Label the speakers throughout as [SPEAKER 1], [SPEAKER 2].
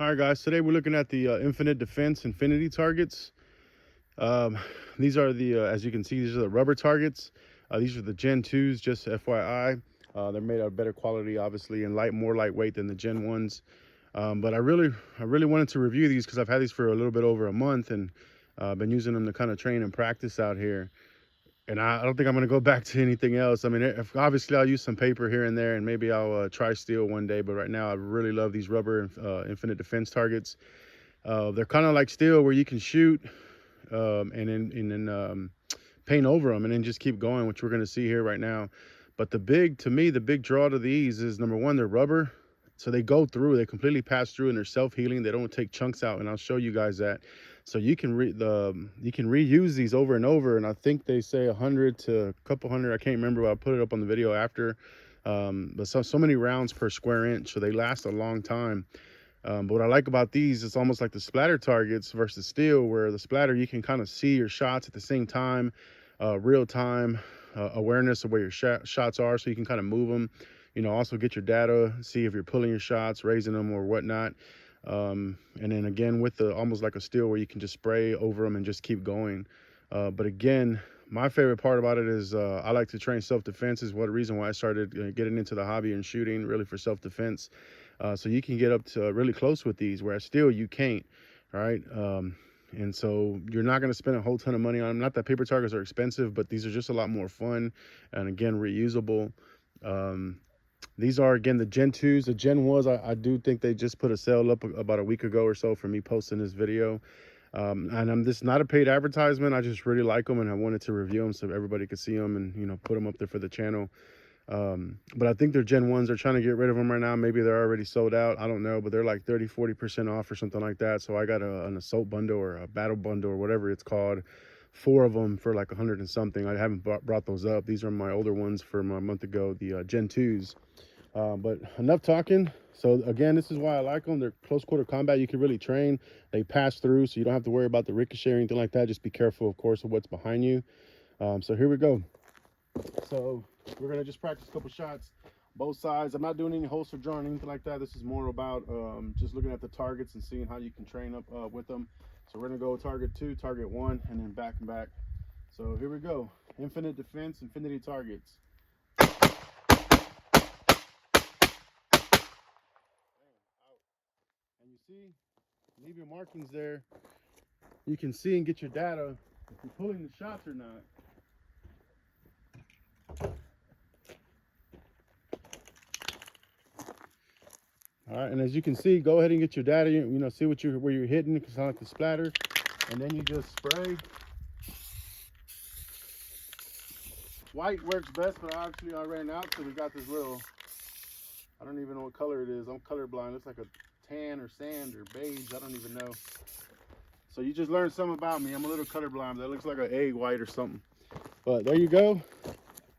[SPEAKER 1] All right, guys, today we're looking at the Infinite Defense Infinity targets. Um, these are the, as you can see, these are the rubber targets. These are the Gen 2s, just FYI. They're made out of better quality, obviously, and more lightweight than the Gen 1s. But I really wanted to review these because I've had these for a little bit over a month and been using them to kind of train and practice out here. And I don't think I'm going to go back to anything else. I mean, obviously I'll use some paper here and there, and maybe I'll try steel one day. But right now I really love these rubber Infinite Defense targets. They're kind of like steel where you can shoot and then paint over them and then just keep going, which we're going to see here right now. But the big draw to these is, number one, they're rubber. So they go through, they completely pass through, and they're self-healing. They don't take chunks out, and I'll show you guys that. So you can reuse these over and over, and I think they say 100 to a couple hundred. I can't remember, but I'll put it up on the video after. But so many rounds per square inch, so they last a long time. But what I like about these, it's almost like the splatter targets versus steel, where the splatter you can kind of see your shots at the same time, real time awareness of where your shots are, so you can kind of move them. You know, also get your data, see if you're pulling your shots, raising them or whatnot. And then again with the almost like a steel where you can just spray over them and just keep going. But again, my favorite part about it is I like to train self-defense. Is one reason why I started getting into the hobby and shooting, really for self-defense. So you can get up to really close with these, whereas steel you can't. All right. And so you're not going to spend a whole ton of money on them. Not that paper targets are expensive, but these are just a lot more fun and again reusable. These are, again, the Gen 2s. The Gen 1s, I do think they just put a sale up about a week ago or so for me posting this video. And this is not a paid advertisement. I just really like them, and I wanted to review them so everybody could see them and, you know, put them up there for the channel. But I think they're Gen 1s. They're trying to get rid of them right now. Maybe they're already sold out. I don't know, but they're like 30–40% off or something like that. So I got an assault bundle or a battle bundle or whatever it's called. 4 of them for like 100 and something. I haven't brought those up. These are my older ones from a month ago, the Gen 2s. But enough talking. So again, this is why I like them. They're close quarter combat. You can really train. They pass through, so you don't have to worry about the ricochet or anything like that. Just be careful, of course, of what's behind you. So here we go. So we're gonna just practice a couple shots, both sides. I'm not doing any holster drawing, anything like that. This is more about just looking at the targets and seeing how you can train up with them. So we're gonna go target 2, target 1, and then back and back. So here we go. Infinite Defense, Infinity targets. And you see, leave your markings there. You can see and get your data if you're pulling the shots or not. All right, and as you can see, go ahead and get your data. You know, see what where you're hitting, because I like the splatter, and then you just spray. White works best, but actually I ran out, so we got this little. I don't even know what color it is. I'm colorblind. It's like a tan or sand or beige. I don't even know. So you just learned something about me. I'm a little colorblind. That looks like an egg white or something. But there you go.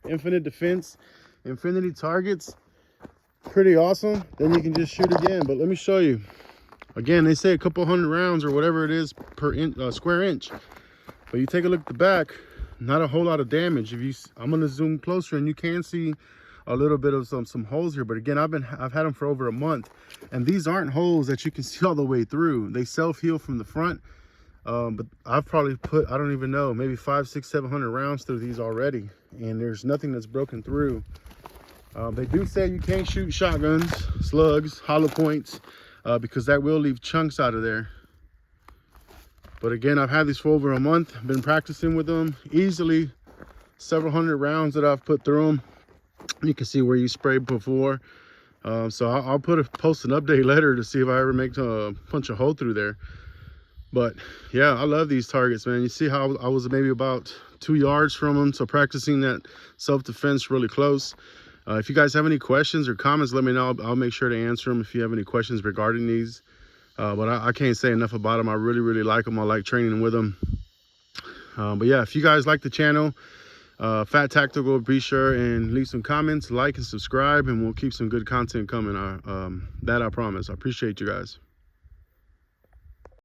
[SPEAKER 1] Infinite Defense, Infinity targets. Pretty awesome. Then you can just shoot again. But let me show you. Again, they say a couple hundred rounds or whatever it is per square inch. But you take a look at the back, not a whole lot of damage. I'm gonna zoom closer, and you can see a little bit of some holes here. But again, I've had them for over a month, and these aren't holes that you can see all the way through. They self-heal from the front. But I've probably put, I don't even know, maybe 500, 600, 700 rounds through these already, and there's nothing that's broken through. They do say you can't shoot shotguns, slugs, hollow points, because that will leave chunks out of there. But again, I've had these for over a month. I've been practicing with them. Easily several hundred rounds that I've put through them. You can see where you sprayed before. So I'll post an update later to see if I ever make a punch a hole through there. But yeah, I love these targets, man. You see how I was maybe about 2 yards from them. So practicing that self-defense really close. If you guys have any questions or comments, let me know. I'll make sure to answer them if you have any questions regarding these. But I can't say enough about them. I really like them. I like training with them. But yeah, if you guys like the channel, Phat Tactical, be sure and leave some comments, like and subscribe, and we'll keep some good content coming. That I promise. I appreciate you guys.